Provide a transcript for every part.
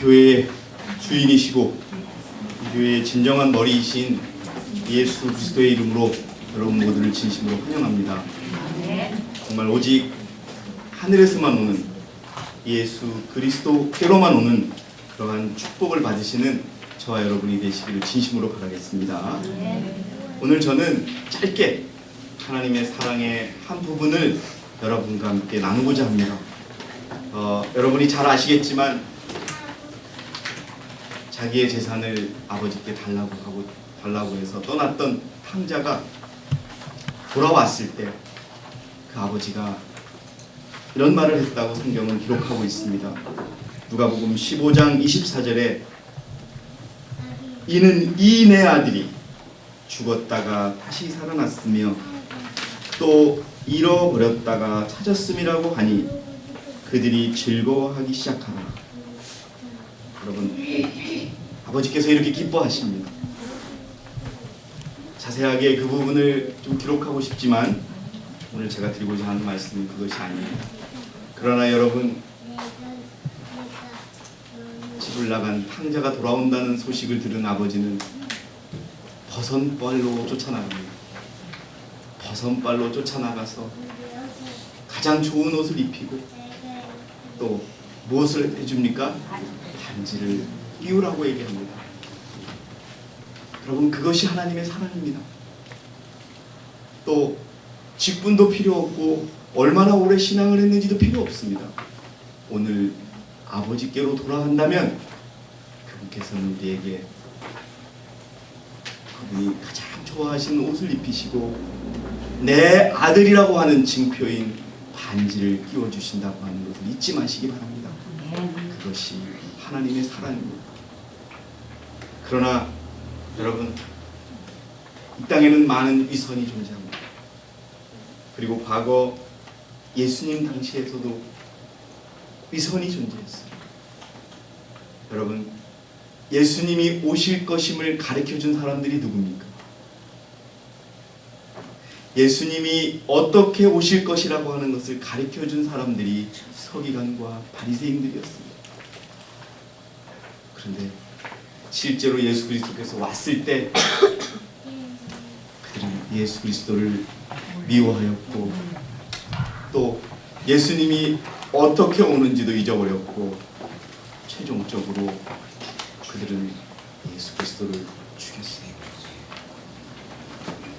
교회의 주인이시고 이 교회의 진정한 머리이신 예수 그리스도의 이름으로 여러분 모두를 진심으로 환영합니다. 정말 오직 하늘에서만 오는 예수 그리스도께로만 오는 그러한 축복을 받으시는 저와 여러분이 되시기를 진심으로 바라겠습니다. 오늘 저는 짧게 하나님의 사랑의 한 부분을 여러분과 함께 나누고자 합니다. 여러분이 잘 아시겠지만 자기의 재산을 아버지께 달라고 해서 떠났던 탕자가 돌아왔을 때 그 아버지가 이런 말을 했다고 성경은 기록하고 있습니다. 누가복음 15장 24절에 이는 이 내 아들이 죽었다가 다시 살아났으며 또 잃어버렸다가 찾았음이라고 하니 그들이 즐거워하기 시작하라. 여러분, 아버지께서 이렇게 기뻐하십니다. 자세하게 그 부분을 좀 기록하고 싶지만 오늘 제가 드리고자 하는 말씀은 그것이 아닙니다. 그러나 여러분, 집을 나간 탕자가 돌아온다는 소식을 들은 아버지는 버선발로 쫓아나갑니다. 버선발로 쫓아나가서 가장 좋은 옷을 입히고 또 무엇을 해줍니까? 반지를 끼우라고 얘기합니다. 여러분, 그것이 하나님의 사랑입니다. 또 직분도 필요 없고 얼마나 오래 신앙을 했는지도 필요 없습니다. 오늘 아버지께로 돌아간다면 그분께서는 우리에게 그분이 가장 좋아하시는 옷을 입히시고 내 아들이라고 하는 징표인 반지를 끼워주신다고 하는 것을 잊지 마시기 바랍니다. 그것이 하나님의 사랑입니다. 그러나 여러분, 이 땅에는 많은 위선이 존재합니다. 그리고 과거 예수님 당시에서도 위선이 존재했어요. 여러분, 예수님이 오실 것임을 가르쳐준 사람들이 누굽니까? 예수님이 어떻게 오실 것이라고 하는 것을 가르쳐준 사람들이 서기관과 바리새인들이었습니다. 그런데 실제로 예수 그리스도께서 왔을 때 그들은 예수 그리스도를 미워하였고 또 예수님이 어떻게 오는지도 잊어버렸고 최종적으로 그들은 예수 그리스도를 죽였습니다.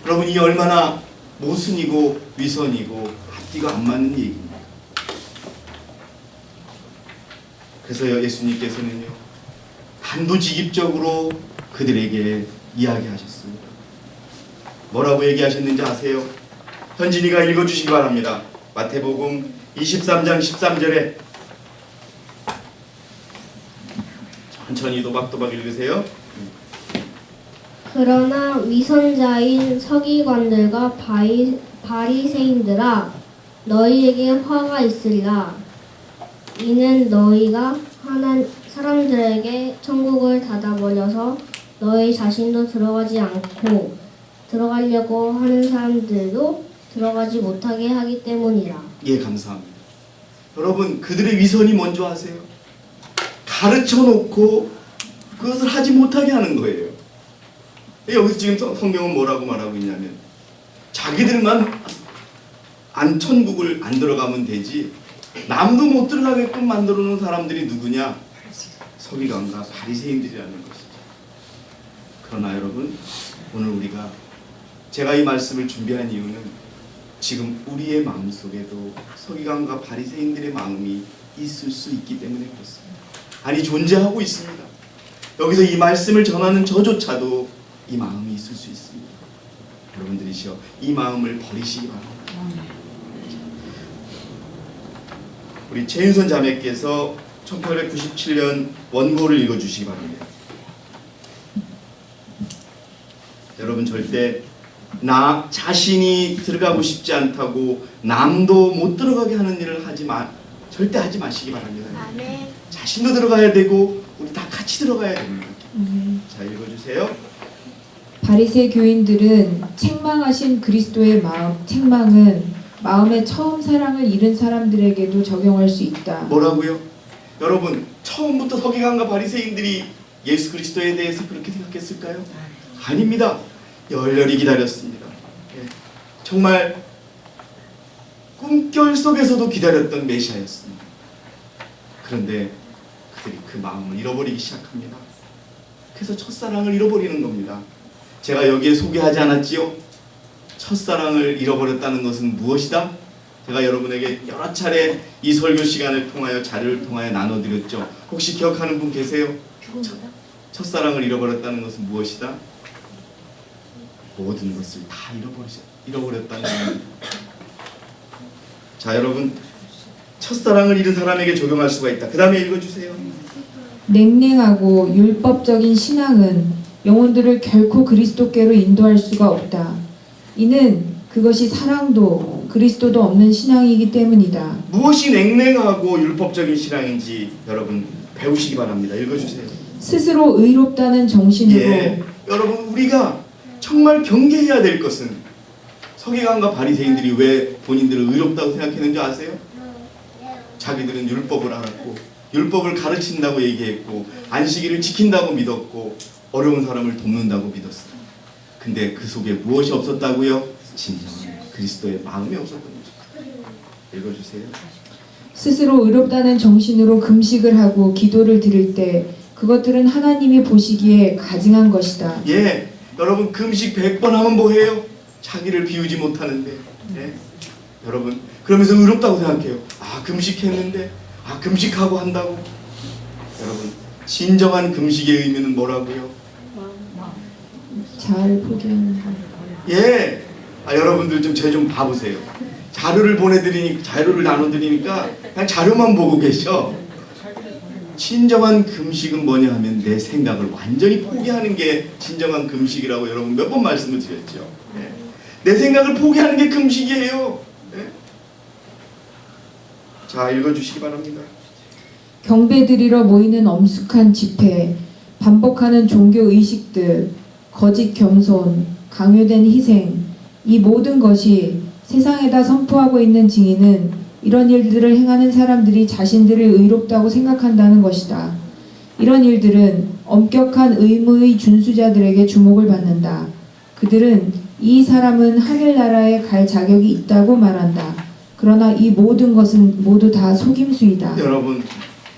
여러분, 이 얼마나 모순이고 위선이고 앞뒤가 안 맞는 얘기입니다. 그래서 예수님께서는요, 단도직입적으로 그들에게 이야기하셨습니다. 뭐라고 얘기하셨는지 아세요? 현진이가 읽어주시기 바랍니다. 마태복음 23장 13절에 천천히 도박도박 읽으세요. 그러나 위선자인 서기관들과 바리새인들아, 너희에게 화가 있으리라. 이는 너희가 사람들에게 천국을 닫아버려서 너희 자신도 들어가지 않고 들어가려고 하는 사람들도 들어가지 못하게 하기 때문이라. 예, 감사합니다. 여러분, 그들의 위선이 뭔지 아세요? 가르쳐 놓고 그것을 하지 못하게 하는 거예요. 여기서 지금 성경은 뭐라고 말하고 있냐면 자기들만 천국을 안 들어가면 되지 남도 못 들어가게끔 만들어 놓은 사람들이 누구냐? 서기관과 바리새인들이라는 것이죠. 그러나 여러분, 오늘 제가 이 말씀을 준비한 이유는 지금 우리의 마음속에도 서기관과 바리새인들의 마음이 있을 수 있기 때문에 그렇습니다. 아니, 존재하고 있습니다. 여기서 이 말씀을 전하는 저조차도 이 마음이 있을 수 있습니다. 여러분들이시여, 이 마음을 버리시기 바랍니다. 우리 최윤선 자매께서 1897년 원고를 읽어주시기 바랍니다. 여러분, 절대 나 자신이 들어가고 싶지 않다고 남도 못 들어가게 하는 일을 절대 하지 마시기 바랍니다. 아멘. 자신도 들어가야 되고 우리 다 같이 들어가야 됩니다. 자, 읽어주세요. 바리새 교인들은 책망하신 그리스도의 책망은 마음의 처음 사랑을 잃은 사람들에게도 적용할 수 있다. 뭐라고요? 여러분 처음부터 서기관과 바리새인들이 예수 그리스도에 대해서 그렇게 생각했을까요? 아닙니다. 열렬히 기다렸습니다. 예, 정말 꿈결 속에서도 기다렸던 메시아였습니다. 그런데 그들이 그 마음을 잃어버리기 시작합니다. 그래서 첫사랑을 잃어버리는 겁니다. 제가 여기에 소개하지 않았지요? 첫사랑을 잃어버렸다는 것은 무엇이다? 제가 여러분에게 여러 차례 이 설교 시간을 통하여 자료를 통하여 나눠드렸죠. 혹시 기억하는 분 계세요? 첫사랑을 잃어버렸다는 것은 무엇이다? 모든 것을 다 잃어버렸다는 겁니다. 자, 여러분 첫사랑을 잃은 사람에게 적용할 수가 있다. 그 다음에 읽어주세요. 냉랭하고 율법적인 신앙은 영혼들을 결코 그리스도께로 인도할 수가 없다. 이는 그것이 사랑도 그리스도도 없는 신앙이기 때문이다. 무엇이 냉랭하고 율법적인 신앙인지 여러분 배우시기 바랍니다. 읽어주세요. 스스로 의롭다는 정신으로 예, 여러분 우리가 정말 경계해야 될 것은 서기관과 바리새인들이 왜 본인들을 의롭다고 생각했는지 아세요? 자기들은 율법을 알았고 율법을 가르친다고 얘기했고 안식일을 지킨다고 믿었고 어려운 사람을 돕는다고 믿었어요. 근데 그 속에 무엇이 없었다고요? 진정한 그리스도의 마음이 없었던 거죠. 읽어주세요. 스스로 의롭다는 정신으로 금식을 하고 기도를 드릴 때 그것들은 하나님이 보시기에 가증한 것이다. 예, 여러분 금식 100번 하면 뭐해요? 자기를 비우지 못하는데. 예? 여러분 그러면서 의롭다고 생각해요. 아 금식했는데 아 금식하고 한다고. 여러분 진정한 금식의 의미는 뭐라고요? 잘 포기하는 것. 예, 여러분들 좀 제 좀 봐보세요. 자료를 나눠드리니까 그냥 자료만 보고 계셔. 진정한 금식은 뭐냐 하면 내 생각을 완전히 포기하는 게 진정한 금식이라고 여러분 몇 번 말씀을 드렸죠. 예. 내 생각을 포기하는 게 금식이에요. 예. 자, 읽어주시기 바랍니다. 경배드리러 모이는 엄숙한 집회, 반복하는 종교 의식들, 거짓 겸손, 강요된 희생, 이 모든 것이 세상에다 선포하고 있는 증인은 이런 일들을 행하는 사람들이 자신들을 의롭다고 생각한다는 것이다. 이런 일들은 엄격한 의무의 준수자들에게 주목을 받는다. 그들은 이 사람은 하늘나라에 갈 자격이 있다고 말한다. 그러나 이 모든 것은 모두 다 속임수이다. 여러분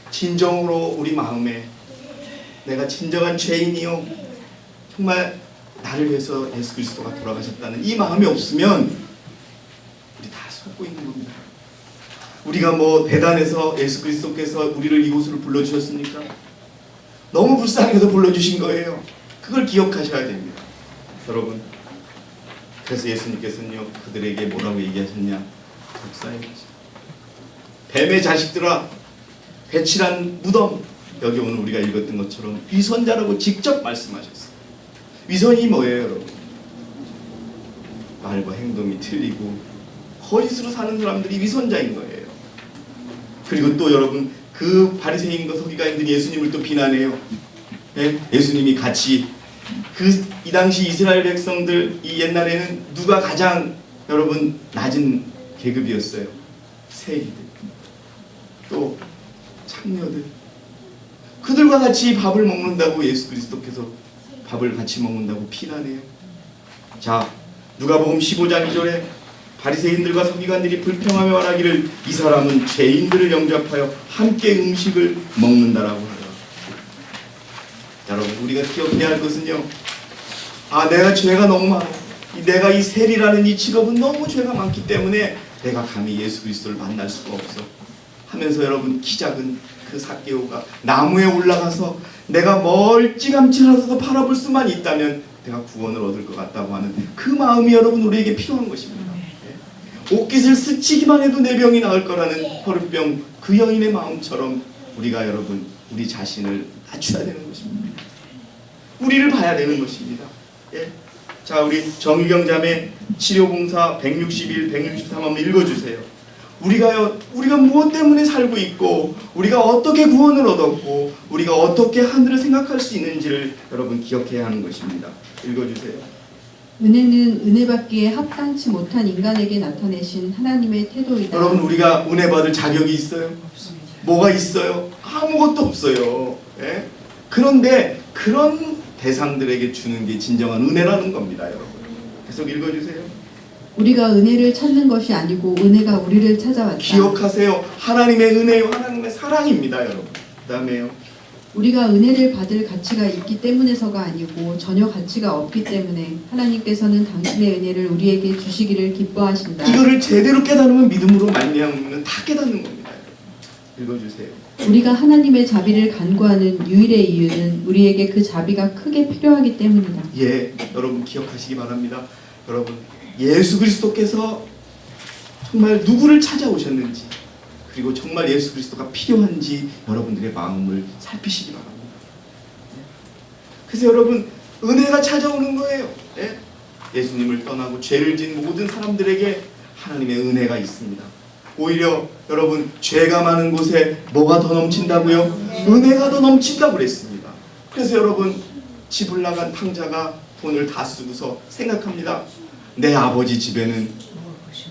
진정으로 우리 마음에 내가 진정한 죄인이요 정말 나를 위해서 예수 그리스도가 돌아가셨다는 이 마음이 없으면 우리 다 속고 있는 겁니다. 우리가 뭐 대단해서 예수 그리스도께서 우리를 이곳으로 불러주셨습니까? 너무 불쌍해서 불러주신 거예요. 그걸 기억하셔야 됩니다. 여러분 그래서 예수님께서는요 그들에게 뭐라고 얘기하셨냐? 독사의 뱀의 자식들아 배칠한 무덤. 여기 오늘 우리가 읽었던 것처럼 위선자라고 직접 말씀하셨어요. 위선이 뭐예요 여러분? 말과 행동이 틀리고 거짓으로 사는 사람들이 위선자인 거예요. 그리고 또 여러분 그 바리새인과 서기관들이 예수님을 또 비난해요. 예? 예수님이 같이 이 당시 이스라엘 백성들 이 옛날에는 누가 가장 여러분 낮은 계급이었어요? 세리들 또 창녀들 그들과 같이 밥을 먹는다고 예수 그리스도께서 밥을 같이 먹는다고 비난해요. 자 누가복음 15장 2절에 바리새인들과 서기관들이 불평하며 말하기를 이 사람은 죄인들을 영접하여 함께 음식을 먹는다라고 하더라. 여러분 우리가 기억해야 할 것은요 내가 죄가 너무 많아. 내가 이 세리라는 이 직업은 너무 죄가 많기 때문에 내가 감히 예수 그리스도를 만날 수가 없어 하면서 여러분 키 작은 그 삭개오가 나무에 올라가서 내가 멀찌감치라도 바라볼 수만 있다면 내가 구원을 얻을 것 같다고 하는 그 마음이 여러분 우리에게 필요한 것입니다. 옷깃을 스치기만 해도 내 병이 나을 거라는 혈우병 그 여인의 마음처럼 우리가 여러분 우리 자신을 낮춰야 되는 것입니다. 우리를 봐야 되는 것입니다. 예? 자 우리 정유경 자매 치료봉사 161, 163 한번 읽어주세요. 우리가 무엇 때문에 살고 있고 우리가 어떻게 구원을 얻었고 우리가 어떻게 하늘을 생각할 수 있는지를 여러분 기억해야 하는 것입니다. 읽어주세요. 은혜는 은혜 받기에 합당치 못한 인간에게 나타내신 하나님의 태도이다. 여러분 우리가 은혜 받을 자격이 있어요? 뭐가 있어요? 아무것도 없어요. 예? 그런데 그런 대상들에게 주는 게 진정한 은혜라는 겁니다, 여러분. 계속 읽어주세요. 우리가 은혜를 찾는 것이 아니고 은혜가 우리를 찾아왔다. 기억하세요. 하나님의 은혜요, 하나님의 사랑입니다, 여러분. 그 다음에요. 우리가 은혜를 받을 가치가 있기 때문에서가 아니고 전혀 가치가 없기 때문에 하나님께서는 당신의 은혜를 우리에게 주시기를 기뻐하신다. 이거를 제대로 깨달으면 믿음으로 말미암으면 다 깨닫는 겁니다, 여러분. 읽어주세요. 우리가 하나님의 자비를 간구하는 유일의 이유는 우리에게 그 자비가 크게 필요하기 때문이다. 예, 여러분 기억하시기 바랍니다. 여러분, 예수 그리스도께서 정말 누구를 찾아오셨는지, 그리고 정말 예수 그리스도가 필요한지 여러분들의 마음을 살피시기 바랍니다. 그래서 여러분, 은혜가 찾아오는 거예요. 예? 예수님을 떠나고 죄를 지은 모든 사람들에게 하나님의 은혜가 있습니다. 오히려 여러분, 죄가 많은 곳에 뭐가 더 넘친다고요? 은혜가 더 넘친다고 그랬습니다. 그래서 여러분, 집을 나간 탕자가 돈을 다 쓰고서 생각합니다. 내 아버지 집에는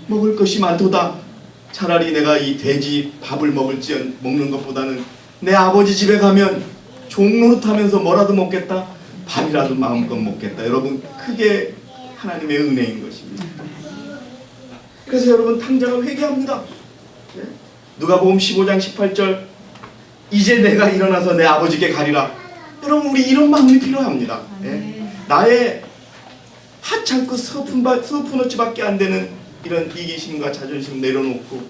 먹을 것이 많도다. 차라리 내가 이 돼지 밥을 먹는 것보다는 내 아버지 집에 가면 종노릇하면서 뭐라도 먹겠다. 밥이라도 마음껏 먹겠다. 여러분, 그게 하나님의 은혜인 것입니다. 그래서 여러분, 탕자가 회개합니다. 예? 누가복음 15장 18절, 이제 내가 일어나서 내 아버지께 가리라. 여러분, 우리 이런 마음이 필요합니다. 예? 나의 하찮고 서푼어치밖에 안 되는 이런 이기심과 자존심 내려놓고,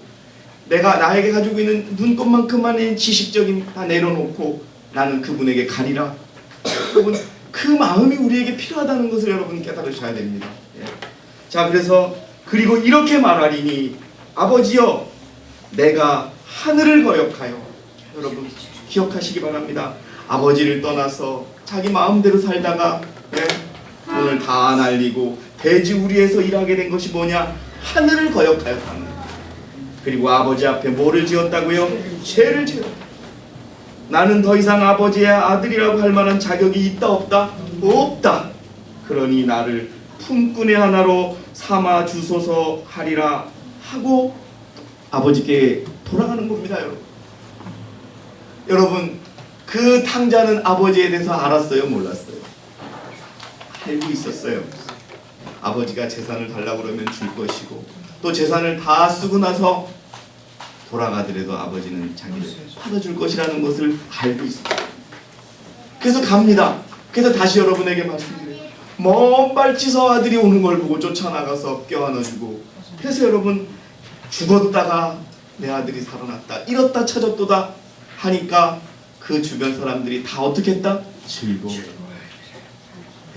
나에게 가지고 있는 눈꽃만큼만의 지식적인 다 내려놓고 나는 그분에게 가리라. 여러분, 그 마음이 우리에게 필요하다는 것을 여러분 깨달으셔야 됩니다. 예. 자, 그리고 이렇게 말하리니 아버지여, 내가 하늘을 거역하여. 여러분 기억하시기 바랍니다. 아버지를 떠나서 자기 마음대로 살다가 돈을 다 날리고 돼지우리에서 일하게 된 것이 뭐냐? 하늘을 거역하였다는 거예요. 그리고 아버지 앞에 뭐를 지었다고요? 죄를 지었다. 나는 더 이상 아버지의 아들이라고 할 만한 자격이 있다 없다? 없다. 그러니 나를 품꾼의 하나로 삼아 주소서 하리라 하고 아버지께 돌아가는 겁니다, 여러분. 여러분, 그 탕자는 아버지에 대해서 알았어요, 몰랐어요? 알고 있었어요. 아버지가 재산을 달라고 그러면 줄 것이고, 또 재산을 다 쓰고 나서 돌아가더라도 아버지는 자기를 받아줄 것이라는 것을 알고 있었어요. 그래서 갑니다. 그래서 다시 여러분에게 말씀드려요. 먼 발치서 아들이 오는 걸 보고 쫓아나가서 껴안아주고, 그래서 여러분, 죽었다가 내 아들이 살아났다, 잃었다 찾았도다 하니까 그 주변 사람들이 다 어떻게 했다? 즐거워요.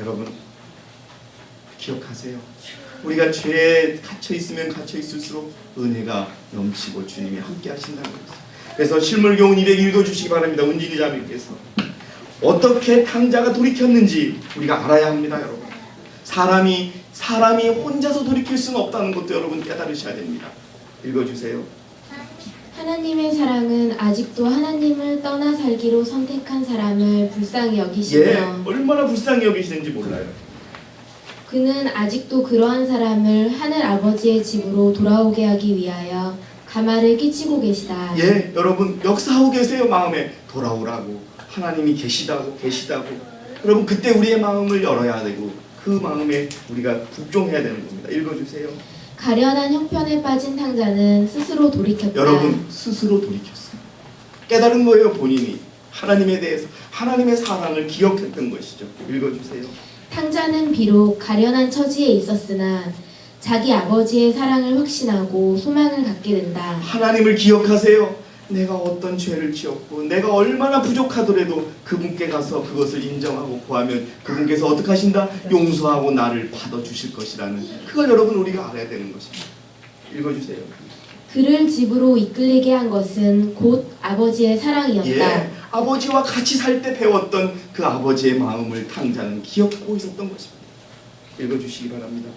여러분, 기억하세요. 우리가 죄에 갇혀 있으면 갇혀 있을수록 은혜가 넘치고 주님이 함께 하신다는 것입니다. 그래서 실물교훈 200 읽어주시기 바랍니다. 운진이 자매께서 어떻게 탕자가 돌이켰는지 우리가 알아야 합니다, 여러분. 사람이 혼자서 돌이킬 수는 없다는 것도 여러분 깨달으셔야 됩니다. 읽어주세요. 하나님의 사랑은 아직도 하나님을 떠나 살기로 선택한 사람을 불쌍히 여기시며 얼마나 불쌍히 여기시는지 몰라요. 그는 아직도 그러한 사람을 하늘 아버지의 집으로 돌아오게 하기 위하여 가마를 끼치고 계시다. 여러분 역사하고 계세요. 마음에 돌아오라고 하나님이 계시다고. 여러분, 그때 우리의 마음을 열어야 되고 그 마음에 우리가 복종해야 되는 겁니다. 읽어주세요. 가련한 형편에 빠진 탕자는 스스로 돌이켰다. 여러분, 스스로 돌이켰어요. 깨달은 거예요. 본인이 하나님에 대해서, 하나님의 사랑을 기억했던 것이죠. 읽어주세요. 탕자는 비록 가련한 처지에 있었으나 자기 아버지의 사랑을 확신하고 소망을 갖게 된다. 하나님을 기억하세요. 내가 어떤 죄를 지었고 내가 얼마나 부족하더라도 그분께 가서 그것을 인정하고 구하면 그분께서 어떻게 하신다? 용서하고 나를 받아주실 것이라는, 그걸 여러분 우리가 알아야 되는 것입니다. 읽어주세요. 그를 집으로 이끌리게 한 것은 곧 아버지의 사랑이었다. 아버지와 같이 살 때 배웠던 그 아버지의 마음을 탕자는 기억하고 있었던 것입니다. 읽어주시기 바랍니다.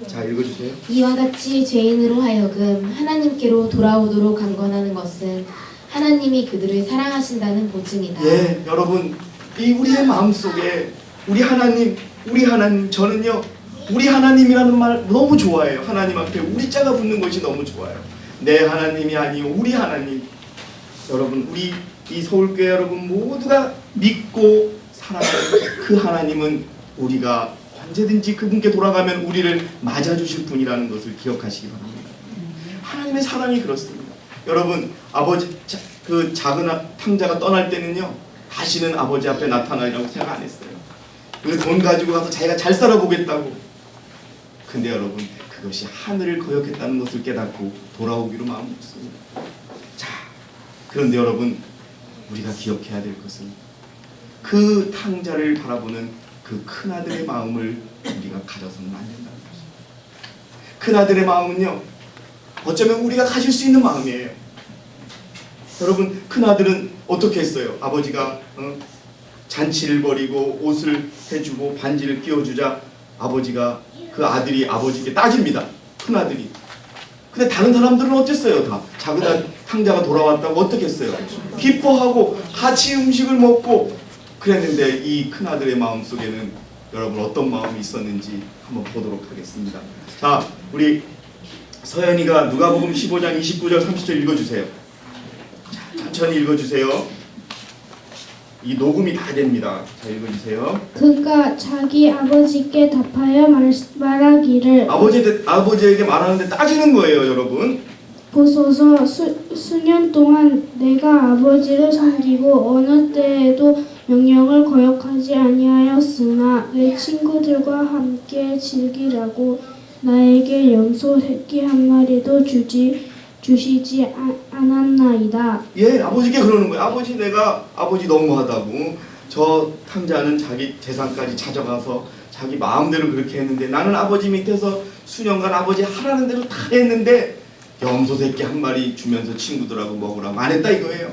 자, 읽어주세요. 이와 같이 죄인으로 하여금 하나님께로 돌아오도록 강권하는 것은 하나님이 그들을 사랑하신다는 보증이다. 여러분, 이 우리의 마음속에 우리 하나님, 저는요 우리 하나님이라는 말 너무 좋아해요. 하나님 앞에 우리 자가 붙는 것이 너무 좋아요. 내 하나님이 아니요 우리 하나님. 여러분 우리 이 서울교회 여러분 모두가 믿고 사랑하는 그 하나님은 우리가 언제든지 그분께 돌아가면 우리를 맞아주실 분이라는 것을 기억하시기 바랍니다. 하나님의 사랑이 그렇습니다. 여러분 아버지 그 작은 탕자가 떠날 때는요 다시는 아버지 앞에 나타나리라고 생각 안 했어요. 그 돈 가지고 가서 자기가 잘 살아보겠다고. 근데 여러분 그것이 하늘을 거역했다는 것을 깨닫고 돌아오기로 마음먹습니다. 자, 그런데 여러분 우리가 기억해야 될 것은 그 탕자를 바라보는 그 큰아들의 마음을 우리가 가져서는 안 된다는 것입니다. 큰아들의 마음은요 어쩌면 우리가 가질 수 있는 마음이에요. 여러분 큰아들은 어떻게 했어요? 아버지가 잔치를 벌이고 옷을 해주고 반지를 끼워주자 아버지가 그 아들이 아버지께 따집니다. 큰아들이. 근데 다른 사람들은 어땠어요? 다 작은 탕자가 돌아왔다고 어떻게 했어요? 기뻐하고 같이 음식을 먹고 그랬는데 이 큰아들의 마음속에는 여러분 어떤 마음이 있었는지 한번 보도록 하겠습니다. 자, 우리 서연이가 누가복음 15장 29절 30절 읽어주세요. 자, 천천히 읽어주세요. 이 녹음이 다 됩니다. 자, 읽어주세요. 그가 자기 아버지께 답하여 말하기를 아버지에게 말하는데 따지는 거예요, 여러분. 보소서 수년 동안 내가 아버지를 섬기고 어느 때에도 명령을 거역하지 아니하였으나 내 친구들과 함께 즐기라고 나에게 염소 새끼 한 마리도 주시지 않았나이다. 예, 아버지께 그러는 거예요. 아버지 너무하다고. 저 탕자는 자기 재산까지 찾아가서 자기 마음대로 그렇게 했는데 나는 아버지 밑에서 수년간 아버지 하라는 대로 다 했는데 염소 새끼 한 마리 주면서 친구들하고 먹으라고 안 했다 이거예요.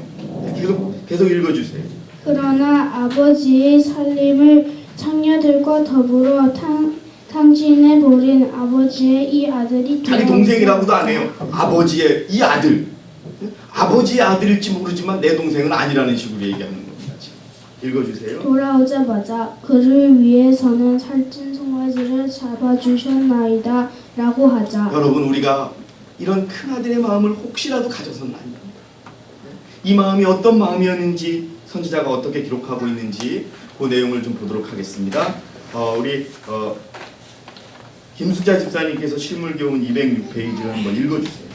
계속 읽어주세요. 그러나 아버지의 살림을 창녀들과 더불어 탕진해 버린 아버지의 이 아들이 자기 동생이라고도 안 해요. 아버지의 이 아들. 아버지의 아들일지 모르지만 내 동생은 아니라는 식으로 얘기하는 겁니다. 읽어주세요. 돌아오자마자 그를 위해서는 살찐 송아지를 잡아주셨나이다 라고 하자. 여러분 우리가 이런 큰아들의 마음을 혹시라도 가져서는 안 됩니다. 이 마음이 어떤 마음이었는지 선지자가 어떻게 기록하고 있는지 그 내용을 좀 보도록 하겠습니다. 우리 김수자 집사님께서 실물교훈 206페이지를 한번 읽어주세요.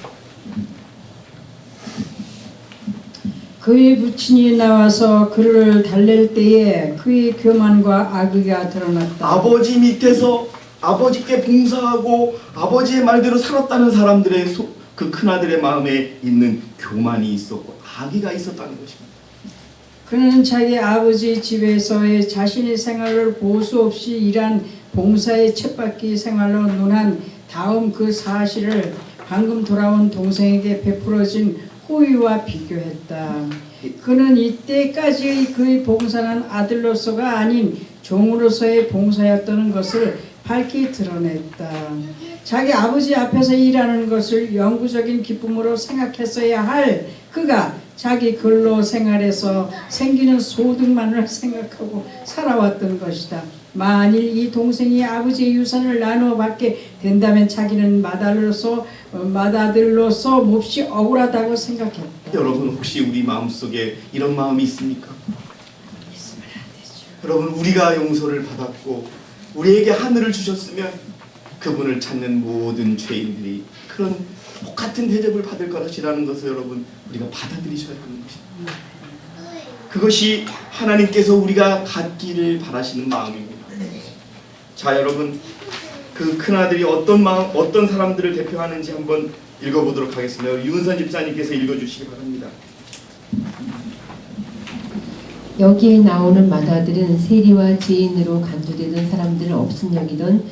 그의 부친이 나와서 그를 달랠 때에 그의 교만과 악의가 드러났다. 아버지 밑에서 아버지께 봉사하고 아버지의 말대로 살았다는 사람들의 그 큰아들의 마음에 있는 교만이 있었고 악의가 있었다는 것입니다. 그는 자기 아버지 집에서의 자신의 생활을 보수 없이 일한 봉사의 쳇바퀴 생활로 논한 다음 그 사실을 방금 돌아온 동생에게 베풀어진 호의와 비교했다. 그는 이때까지의 그의 봉사는 아들로서가 아닌 종으로서의 봉사였다는 것을 밝히 드러냈다. 자기 아버지 앞에서 일하는 것을 영구적인 기쁨으로 생각했어야 할 그가 자기 근로 생활에서 생기는 소득만을 생각하고 살아왔던 것이다. 만일 이 동생이 아버지의 유산을 나누어 받게 된다면 자기는 맏아들로서 몹시 억울하다고 생각했다. 여러분 혹시 우리 마음속에 이런 마음이 있습니까? 여러분 우리가 용서를 받았고 우리에게 하늘을 주셨으면 그분을 찾는 모든 죄인들이 그런 똑같은 대접을 받을 것이라는 것을 여러분 우리가 받아들이셔야 하는 것입니다. 그것이 하나님께서 우리가 갖기를 바라시는 마음입니다. 자 여러분 그 큰아들이 어떤 마음 어떤 사람들을 대표하는지 한번 읽어보도록 하겠습니다. 우리 윤선 집사님께서 읽어주시기 바랍니다. 여기에 나오는 맏아들은 세리와 지인으로 간주되던 사람들을 업신여기던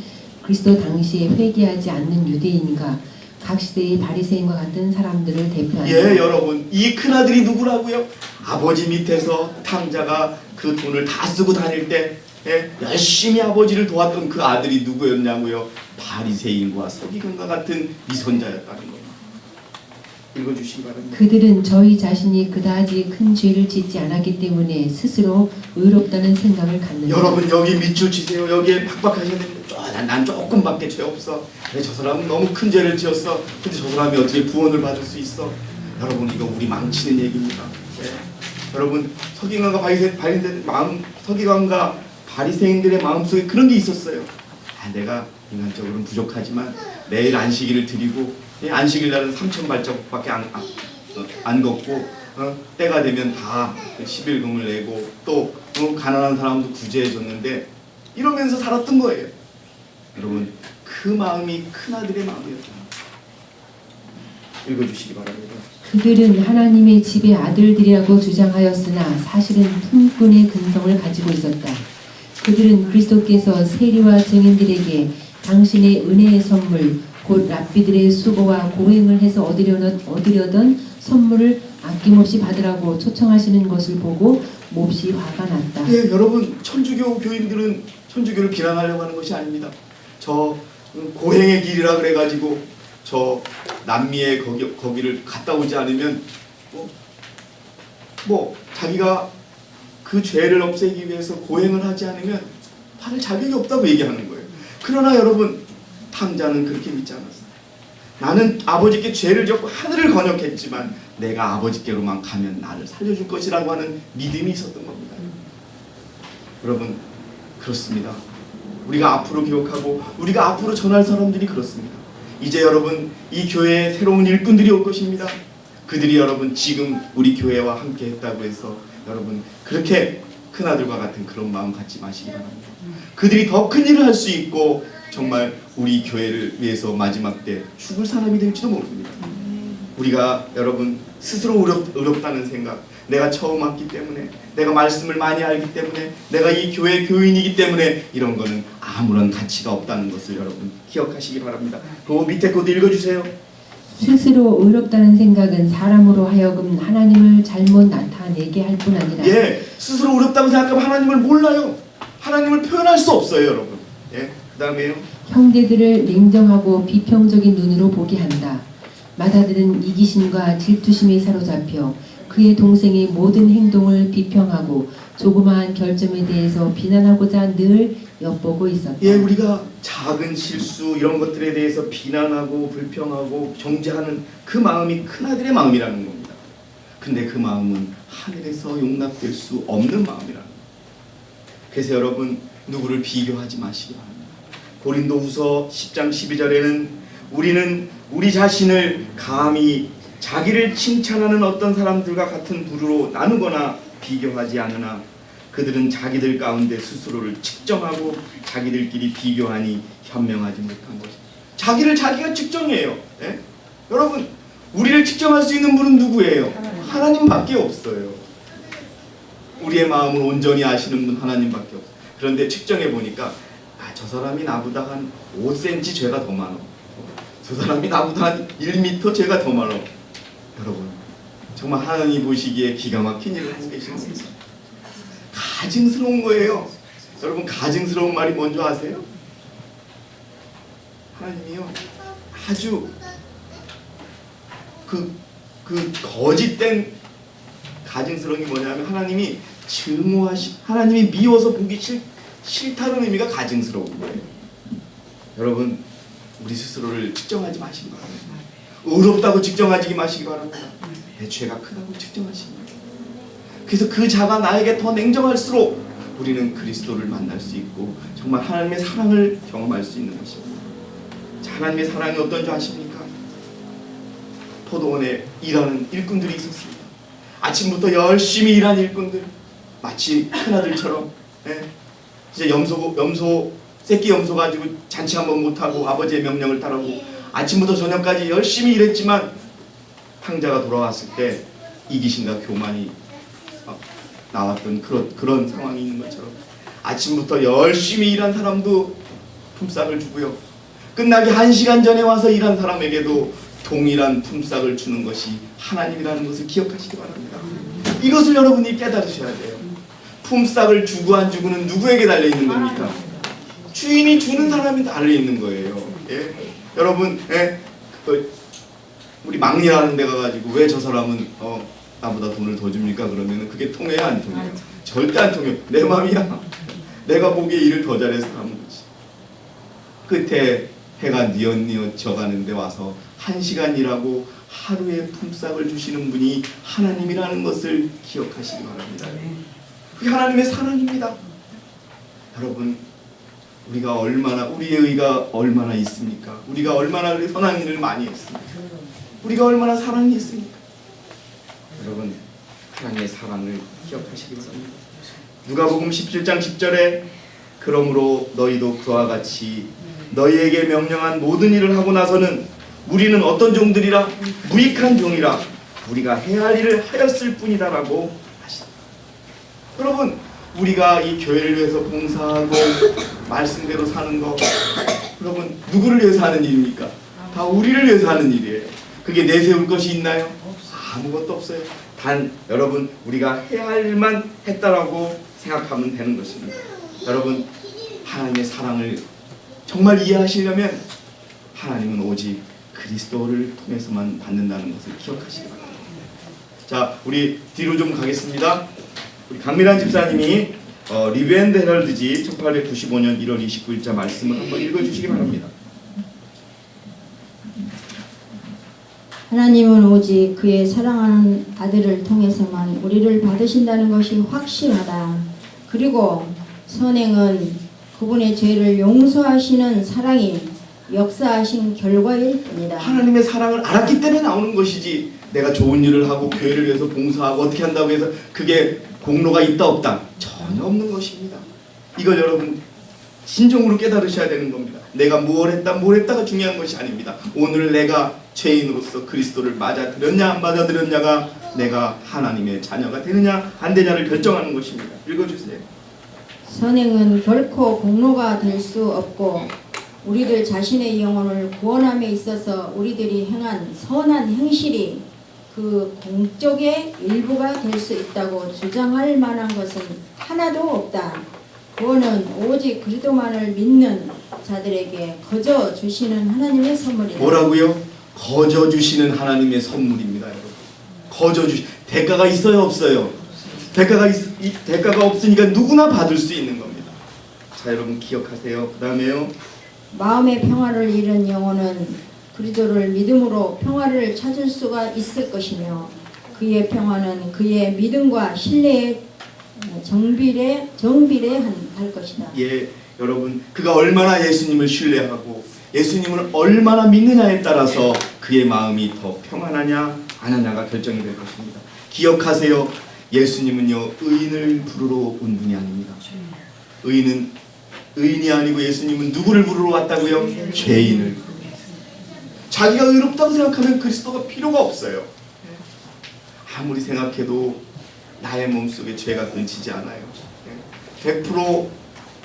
그리스도 당시에 회개하지 않는 유대인과 각 시대의 바리새인과 같은 사람들을 대표한다. 예, 여러분 이 큰아들이 누구라고요? 아버지 밑에서 탕자가 그 돈을 다 쓰고 다닐 때 열심히 아버지를 도왔던 그 아들이 누구였냐고요? 바리새인과 서기관과 같은 위선자였다는 겁니다. 읽어주시기 바랍니다. 그들은 저희 자신이 그다지 큰 죄를 짓지 않았기 때문에 스스로 의롭다는 생각을 갖는다. 여러분 여기 밑줄 치세요. 여기에 박박하셔야 됩니다. 난 조금밖에 죄 없어. 근데 저 사람은 너무 큰 죄를 지었어. 근데 저 사람이 어떻게 구원을 받을 수 있어? 여러분 이거 우리 망치는 얘기입니다. 예. 여러분 서기관과 바리새인들의 마음속에 그런 게 있었어요. 내가 인간적으로는 부족하지만 매일 안식일을 드리고 안식일 날은 3,000발자국밖에 안 걷고 때가 되면 다 11금을 내고 또 가난한 사람도 구제해줬는데 이러면서 살았던 거예요. 여러분 그 마음이 큰아들의 마음이었다. 읽어주시기 바랍니다. 그들은 하나님의 집의 아들들이라고 주장하였으나 사실은 품꾼의 근성을 가지고 있었다. 그들은 그리스도께서 세리와 증인들에게 당신의 은혜의 선물 곧 랍비들의 수고와 고행을 해서 얻으려던 선물을 아낌없이 받으라고 초청하시는 것을 보고 몹시 화가 났다. 예, 여러분 천주교 교인들은 천주교를 비난하려고 하는 것이 아닙니다. 저 고행의 길이라 그래가지고 저 남미에 거기를 갔다 오지 않으면 자기가 그 죄를 없애기 위해서 고행을 하지 않으면 받을 자격이 없다고 얘기하는 거예요. 그러나 여러분 탕자는 그렇게 믿지 않았어요. 나는 아버지께 죄를 졌고 하늘을 건역했지만 내가 아버지께로만 가면 나를 살려줄 것이라고 하는 믿음이 있었던 겁니다. 여러분 그렇습니다. 우리가 앞으로 기억하고 우리가 앞으로 전할 사람들이 그렇습니다. 이제 여러분 이 교회에 새로운 일꾼들이 올 것입니다. 그들이 여러분 지금 우리 교회와 함께 했다고 해서 여러분 그렇게 큰아들과 같은 그런 마음 갖지 마시기 바랍니다. 그들이 더 큰 일을 할 수 있고 정말 우리 교회를 위해서 마지막 때 죽을 사람이 될지도 모릅니다. 우리가 여러분 스스로 어렵다는 생각, 내가 처음 왔기 때문에, 내가 말씀을 많이 알기 때문에, 내가 이 교회 교인이기 때문에 이런 거는 아무런 가치가 없다는 것을 여러분 기억하시기 바랍니다. 그 밑에 것도 읽어주세요. 스스로 의롭다는 생각은 사람으로 하여금 하나님을 잘못 나타내게 할 뿐 아니라 예, 스스로 어렵다고 생각하면 하나님을 몰라요. 하나님을 표현할 수 없어요, 여러분. 예, 그 다음에요. 형제들을 냉정하고 비평적인 눈으로 보게 한다. 맏아들은 이기심과 질투심에 사로잡혀 그의 동생의 모든 행동을 비평하고 조그마한 결점에 대해서 비난하고자 늘 엿보고 있었다. 예, 우리가 작은 실수 이런 것들에 대해서 비난하고 불평하고 정죄하는 그 마음이 큰아들의 마음이라는 겁니다. 근데 그 마음은 하늘에서 용납될 수 없는 마음이라는 겁니다. 그래서 여러분 누구를 비교하지 마시기 바랍니다. 고린도후서 10장 12절에는 우리는 우리 자신을 감히 자기를 칭찬하는 어떤 사람들과 같은 부류로 나누거나 비교하지 않으나 그들은 자기들 가운데 스스로를 측정하고 자기들끼리 비교하니 현명하지 못한 것이다. 자기를 자기가 측정해요. 예? 여러분 우리를 측정할 수 있는 분은 누구예요? 하나님밖에 없어요. 우리의 마음을 온전히 아시는 분 하나님밖에 없어요. 그런데 측정해 보니까 저 사람이 나보다 한 5cm 죄가 더 많아. 저 사람이 나보다 한 1m 죄가 더 많아. 여러분 정말 하나님이 보시기에 기가 막힌 일을 하고 계시는 겁니다. 가증스러운 거예요. 여러분 가증스러운 말이 뭔지 아세요? 하나님이요 아주 그 거짓된 가증스러운 게 뭐냐면 하나님이 하나님이 미워서 보기 싫다는 의미가 가증스러운 거예요. 여러분 우리 스스로를 측정하지 마시기 바랍니다. 의롭다고 측정하지 마시기 바랍니다. 내 죄가 크다고 측정하시기 바랍니다. 그래서 그 자가 나에게 더 냉정할수록 우리는 그리스도를 만날 수 있고 정말 하나님의 사랑을 경험할 수 있는 것입니다. 자, 하나님의 사랑이 어떤 줄 아십니까? 포도원에 일하는 일꾼들이 있었습니다. 아침부터 열심히 일한 일꾼들, 마치 큰아들처럼 진짜 새끼 염소 가지고 잔치 한번 못하고 아버지의 명령을 따르고 아침부터 저녁까지 열심히 일했지만 탕자가 돌아왔을 때 이기심과 교만이 나왔던 그런 상황이 있는 것처럼 아침부터 열심히 일한 사람도 품삯을 주고요. 끝나기 1시간 전에 와서 일한 사람에게도 동일한 품삯을 주는 것이 하나님이라는 것을 기억하시기 바랍니다. 이것을 여러분이 깨달으셔야 돼요. 품삯을 주고 안 주고는 누구에게 달려있는 겁니까? 주인이 주는 사람이 달려있는 거예요. 예? 여러분 우리 막리하는 데 가가지고 왜 저 사람은 나보다 돈을 더 줍니까? 그러면 그게 통해요 안 통해요? 절대 안 통해요. 내 맘이야. 내가 보기에 일을 더 잘해서 하는 거지. 끝에 해가 뉘엿뉘엿 져가는데 와서 1시간 일하고 하루의 품삯을 주시는 분이 하나님이라는 것을 기억하시기 바랍니다. 그게 하나님의 사랑입니다. 여러분, 우리의 의가 얼마나 있습니까? 우리가 얼마나 선한 일을 많이 했습니까? 우리가 얼마나 사랑이 있습니까? 여러분, 하나님의 사랑을 기억하시기 바랍니다. 누가복음 17장 10절에 그러므로 너희도 그와 같이 너희에게 명령한 모든 일을 하고 나서는 우리는 어떤 종들이라? 무익한 종이라 우리가 해야 할 일을 하였을 뿐이다라고 하시다. 여러분, 우리가 이 교회를 위해서 봉사하고 말씀대로 사는 거, 여러분, 누구를 위해서 하는 일입니까? 다 우리를 위해서 하는 일이에요. 그게 내세울 것이 있나요? 아무것도 없어요. 단 여러분, 우리가 해야 할 일만 했다라고 생각하면 되는 것입니다. 여러분, 하나님의 사랑을 정말 이해하시려면 하나님은 오직 그리스도를 통해서만 받는다는 것을 기억하시기 바랍니다. 자, 우리 뒤로 좀 가겠습니다. 우리 강미란 집사님이 리뷰 앤드 헤럴드지 1895년 1월 29일자 말씀을 한번 읽어주시기 바랍니다. 하나님은 오직 그의 사랑하는 아들을 통해서만 우리를 받으신다는 것이 확실하다. 그리고 선행은 그분의 죄를 용서하시는 사랑이 역사하신 결과일 뿐이다. 하나님의 사랑을 알았기 때문에 나오는 것이지, 내가 좋은 일을 하고 교회를 위해서 봉사하고 어떻게 한다고 해서 그게 공로가 있다 없다 전혀 없는 것입니다. 이걸 여러분 진정으로 깨달으셔야 되는 겁니다. 내가 뭘 했다가 중요한 것이 아닙니다. 오늘 내가 죄인으로서 그리스도를 맞아들였냐 안 맞아들였냐가 내가 하나님의 자녀가 되느냐 안 되냐를 결정하는 것입니다. 읽어주세요. 선행은 결코 공로가 될 수 없고 우리들 자신의 영혼을 구원함에 있어서 우리들이 행한 선한 행실이 그 공적의 일부가 될 수 있다고 주장할 만한 것은 하나도 없다. 구원은 오직 그리스도만을 믿는 자들에게 거저 주시는 하나님의 선물이다. 뭐라고요? 거저 주시는 하나님의 선물입니다. 여러분, 거저 대가가 있어요 없어요? 대가가 없으니까 누구나 받을 수 있는 겁니다. 자, 여러분 기억하세요. 그 다음에요, 마음의 평화를 잃은 영혼은 그리스도를 믿음으로 평화를 찾을 수가 있을 것이며 그의 평화는 그의 믿음과 신뢰에 정비례 할 것이다. 예, 여러분, 그가 얼마나 예수님을 신뢰하고 예수님을 얼마나 믿느냐에 따라서 그의 마음이 더 평안하냐 안 하냐가 결정이 될 것입니다. 기억하세요. 예수님은요, 의인을 부르러 온 분이 아닙니다. 의인이 아니고 예수님은 누구를 부르러 왔다고요? 죄인을. 자기가 의롭다고 생각하면 그리스도가 필요가 없어요. 아무리 생각해도 나의 몸속에 죄가 끊치지 않아요. 100%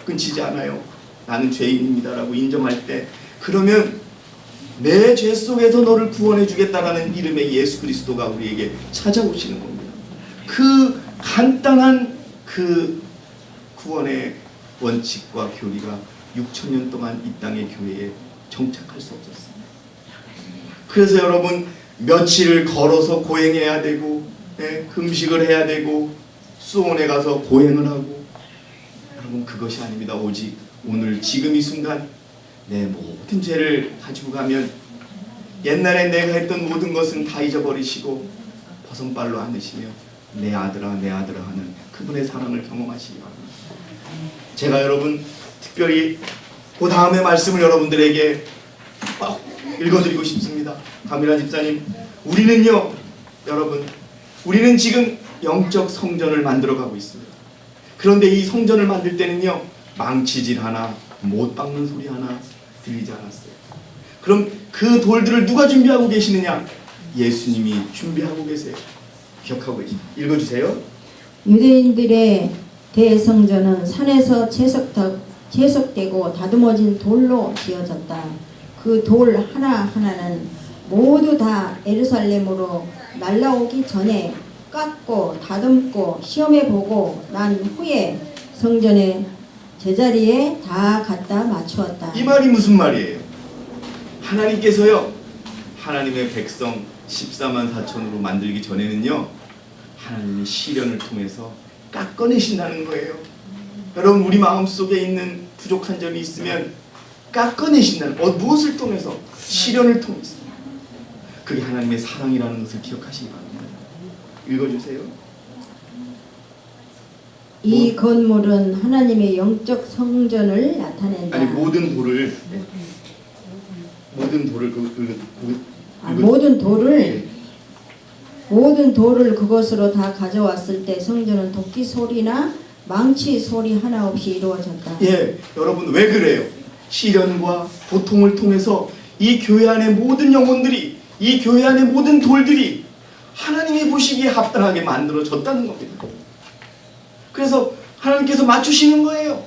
끊치지 않아요. 나는 죄인입니다라고 인정할 때, 그러면 내 죄 속에서 너를 구원해 주겠다라는 이름의 예수 그리스도가 우리에게 찾아오시는 겁니다. 그 간단한 그 구원의 원칙과 교리가 6,000년 동안 이 땅의 교회에 정착할 수 없었습니다. 그래서 여러분, 며칠을 걸어서 고행해야 되고, 금식을 해야 되고, 수원에 가서 고행을 하고, 여러분 그것이 아닙니다. 오직 오늘 지금 이 순간 내 모든 죄를 가지고 가면 옛날에 내가 했던 모든 것은 다 잊어버리시고 버선발로 안으시며 내 아들아 내 아들아 하는 그분의 사랑을 경험하시기 바랍니다. 제가 여러분 특별히 그 다음의 말씀을 여러분들에게 꼭 읽어드리고 싶습니다. 강미란 집사님, 우리는요, 여러분, 우리는 지금 영적 성전을 만들어가고 있습니다. 그런데 이 성전을 만들 때는요, 망치질 하나, 못 박는 소리 하나 들리지 않았어요. 그럼 그 돌들을 누가 준비하고 계시느냐? 예수님이 준비하고 계세요. 기억하고 계세요. 읽어주세요. 유대인들의 대성전은 산에서 채석되고 다듬어진 돌로 지어졌다. 그 돌 하나하나는 모두 다 예루살렘으로 날라오기 전에 깎고 다듬고 시험해보고 난 후에 성전의 제자리에 다 갖다 맞추었다. 이 말이 무슨 말이에요? 하나님께서요, 하나님의 백성 14만 4천으로 만들기 전에는요, 하나님이 시련을 통해서 깎아내신다는 거예요. 여러분, 우리 마음속에 있는 부족한 점이 있으면 깎아내신다는 무엇을 통해서? 시련을 통해서. 그게 하나님의 사랑이라는 것을 기억하시기 바랍니다. 읽어주세요. 이 건물은 하나님의 영적 성전을 나타낸다. 아니 모든 돌을 모든 돌을 그것으로 다 가져왔을 때 성전은 도끼 소리나 망치 소리 하나 없이 이루어졌다. 예, 여러분 왜 그래요? 시련과 고통을 통해서 이 교회 안의 모든 영혼들이, 이 교회 안의 모든 돌들이 하나님이 보시기에 합당하게 만들어졌다는 겁니다. 그래서 하나님께서 맞추시는 거예요.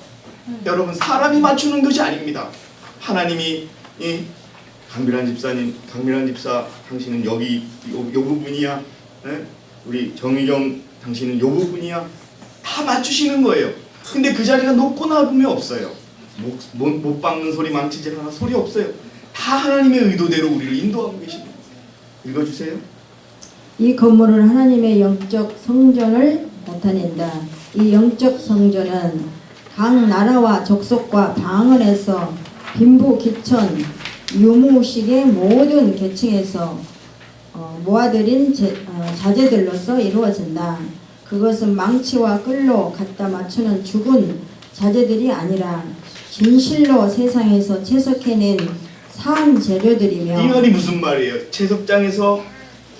여러분 사람이 맞추는 것이 아닙니다. 하나님이 이 강밀한 집사 당신은 여기 요 부분이야. 예? 우리 정의경 당신은 요 부분이야. 다 맞추시는 거예요. 근데 그 자리가 높고 낮음이 없어요. 못 박는 소리, 망치질 하나 소리 없어요. 다 하나님의 의도대로 우리를 인도하고 계십니다. 읽어주세요. 이 건물은 하나님의 영적 성전을 나타낸다. 이 영적 성전은 각 나라와 족속과 방언에서 빈부 기천 유무식의 모든 계층에서 모아들인 자재들로서 이루어진다. 그것은 망치와 끌로 갖다 맞추는 죽은 자재들이 아니라 진실로 세상에서 채석해낸 산 재료들이며. 이 말이 무슨 말이에요? 채석장에서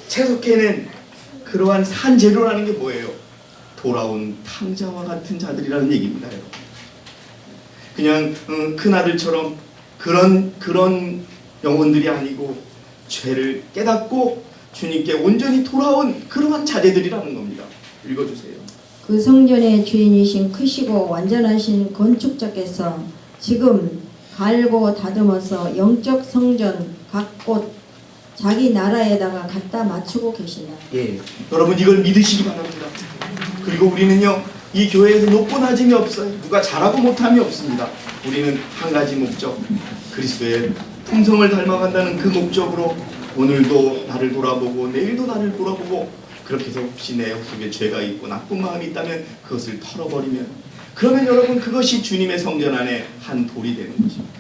채석해낸 그러한 산 재료라는 게 뭐예요? 돌아온 탕자와 같은 자들이라는 얘기입니다. 그냥 큰 아들처럼 그런 영혼들이 아니고 죄를 깨닫고 주님께 온전히 돌아온 그러한 자제들이라는 겁니다. 읽어주세요. 그 성전의 주인이신 크시고 완전하신 건축자께서 지금 갈고 다듬어서 영적 성전 각 곳 자기 나라에다가 갖다 맞추고 계신다. 예, 여러분 이걸 믿으시기 바랍니다. 그리고 우리는요 이 교회에서 높고 낮음이 없어요. 누가 잘하고 못함이 없습니다. 우리는 한 가지 목적, 그리스도의 품성을 닮아간다는 그 목적으로 오늘도 나를 돌아보고 내일도 나를 돌아보고 그렇게 해서 혹시 내 속에 죄가 있고 나쁜 마음이 있다면 그것을 털어버리면, 그러면 여러분 그것이 주님의 성전 안에 한 돌이 되는 것입니다.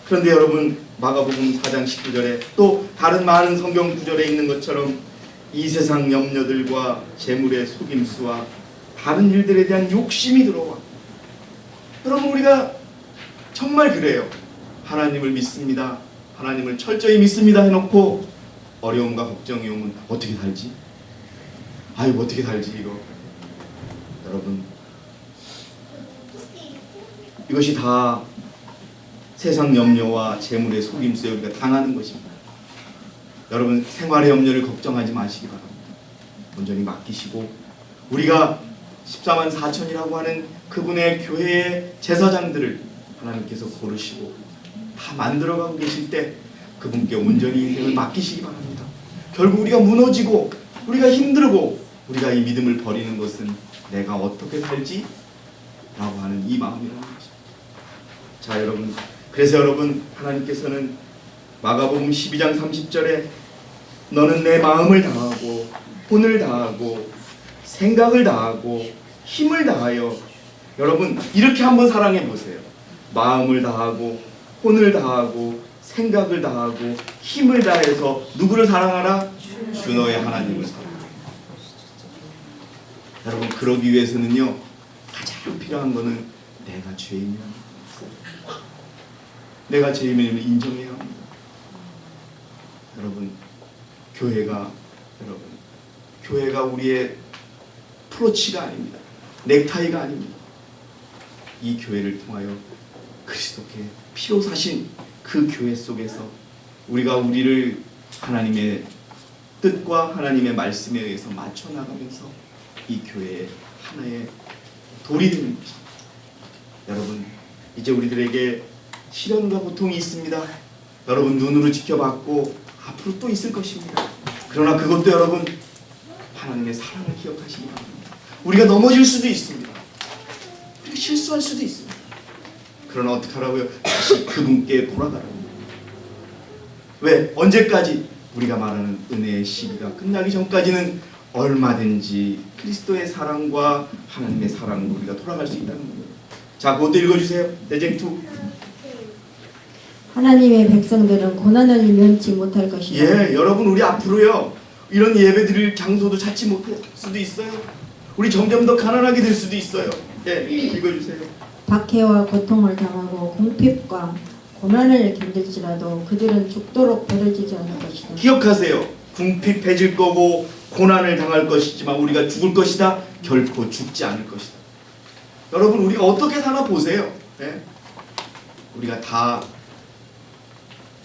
그런데 여러분 마가복음 4장 19절에 또 다른 많은 성경 구절에 있는 것처럼 이 세상 염려들과 재물의 속임수와 다른 일들에 대한 욕심이 들어와. 여러분 우리가 정말 그래요. 하나님을 믿습니다, 하나님을 철저히 믿습니다 해놓고 어려움과 걱정이 오면 어떻게 살지? 아이고 어떻게 살지 이거. 여러분 이것이 다 세상 염려와 재물의 속임수에 우리가 당하는 것입니다. 여러분 생활의 염려를 걱정하지 마시기 바랍니다. 온전히 맡기시고 우리가 14만 4천이라고 하는 그분의 교회의 제사장들을 하나님께서 고르시고 다 만들어가고 계실 때 그분께 온전히 인생을 맡기시기 바랍니다. 결국 우리가 무너지고 우리가 힘들고 우리가 이 믿음을 버리는 것은 내가 어떻게 살지? 라고 하는 이 마음이라는 거죠. 자 여러분, 그래서 여러분 하나님께서는 마가복음 12장 30절에 너는 내 마음을 다하고 혼을 다하고 생각을 다하고 힘을 다하여, 여러분 이렇게 한번 사랑해 보세요. 마음을 다하고 혼을 다하고 생각을 다하고 힘을 다해서 누구를 사랑하라? 주 너의 하나님을 사랑하라. 여러분 그러기 위해서는요 가장 필요한 거는 내가 죄인이라는 것. 내가 죄인임을 인정해야 합니다. 여러분 교회가 우리의 프로치가 아닙니다. 넥타이가 아닙니다. 이 교회를 통하여 그리스도께 피로 사신 그 교회 속에서 우리를 하나님의 뜻과 하나님의 말씀에 의해서 맞춰 나가면서 이 교회의 하나의 돌이 되는 것입니다. 여러분 이제 우리들에게 시련과 고통이 있습니다. 여러분 눈으로 지켜봤고 앞으로 또 있을 것입니다. 그러나 그것도 여러분 하나님의 사랑을 기억하시기 바랍니다. 우리가 넘어질 수도 있습니다. 우리가 실수할 수도 있습니다. 그러나 어떻게 하라고요? 다시 그분께 돌아가라고. 왜? 언제까지? 우리가 말하는 은혜의 시기가 끝나기 전까지는 얼마든지 그리스도의 사랑과 하나님의 사랑으로 우리가 돌아갈 수 있다는 거예요. 자, 그것도 읽어주세요. 대쟁투. 하나님의 백성들은 고난을 면치 못할 것이다. 예, 여러분 우리 앞으로요 이런 예배드릴 장소도 찾지 못할 수도 있어요. 우리 점점 더 가난하게 될 수도 있어요. 예, 읽어주세요. 박해와 고통을 당하고 궁핍과 고난을 견딜지라도 그들은 죽도록 버려지지 않을 것이다. 기억하세요. 궁핍해질 거고 고난을 당할 것이지만 우리가 죽을 것이다. 결코 죽지 않을 것이다. 여러분 우리가 어떻게 사나 보세요. 예? 우리가 다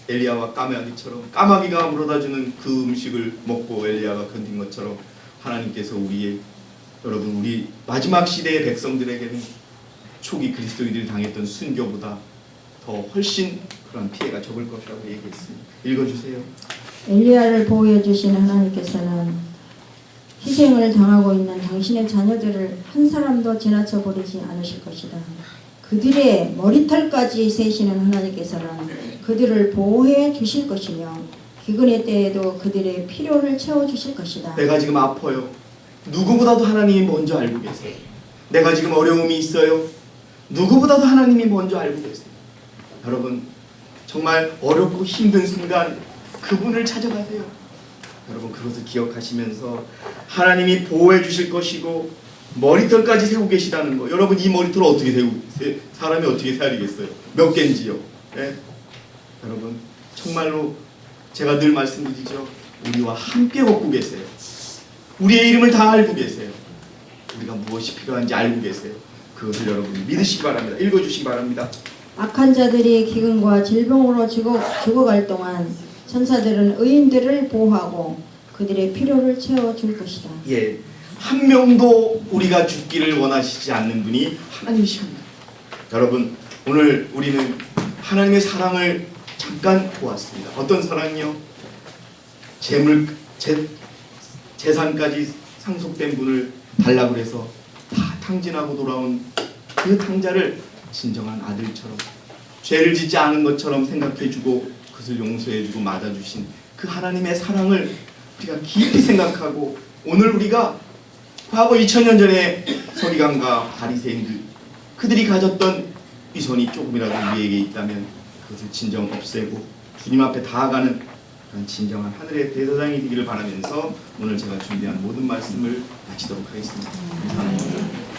엘리야와 까마귀처럼 까마귀가 물어다주는 그 음식을 먹고 엘리야가 견딘 것처럼 하나님께서 여러분 우리 마지막 시대의 백성들에게는 초기 그리스도인들이 당했던 순교보다 더 훨씬 그런 피해가 적을 것이라고 얘기했습니다. 읽어주세요. 엘리야를 보호해 주신 하나님께서는 희생을 당하고 있는 당신의 자녀들을 한 사람도 지나쳐 버리지 않으실 것이다. 그들의 머리털까지 세시는 하나님께서는 그들을 보호해 주실 것이며 기근의 때에도 그들의 필요를 채워 주실 것이다. 내가 지금 아파요. 누구보다도 하나님이 먼저 알고 계세요. 내가 지금 어려움이 있어요. 누구보다도 하나님이 먼저 알고 계세요. 여러분 정말 어렵고 힘든 순간 그분을 찾아가세요. 여러분 그것을 기억하시면서 하나님이 보호해 주실 것이고 머리털까지 세우고 계시다는 거. 여러분 이 머리털을 어떻게 사람이 어떻게 세야겠어요? 몇 개인지요? 예? 여러분 정말로 제가 늘 말씀드리죠. 우리와 함께 걷고 계세요. 우리의 이름을 다 알고 계세요. 우리가 무엇이 필요한지 알고 계세요. 그것을 여러분 믿으시기 바랍니다. 읽어주시기 바랍니다. 악한 자들이 기근과 질병으로 죽어갈 동안 천사들은 의인들을 보호하고 그들의 필요를 채워줄 것이다. 예, 한 명도 우리가 죽기를 원하시지 않는 분이 하나님이십니다. 여러분 오늘 우리는 하나님의 사랑을 잠깐 보았습니다. 어떤 사랑이요? 재산까지 상속된 분을 달라고 해서 다 탕진하고 돌아온 그 탕자를 진정한 아들처럼 죄를 짓지 않은 것처럼 생각해주고 그것을 용서해주고 맞아주신 그 하나님의 사랑을 우리가 깊이 생각하고 오늘 우리가 과거 2000년 전에 서기관과 바리새인들 그들이 가졌던 위선이 조금이라도 우리에게 있다면 그것을 진정 없애고 주님 앞에 다가가는 그런 진정한 하늘의 대사장이 되기를 바라면서 오늘 제가 준비한 모든 말씀을 마치도록 하겠습니다. 감사합니다.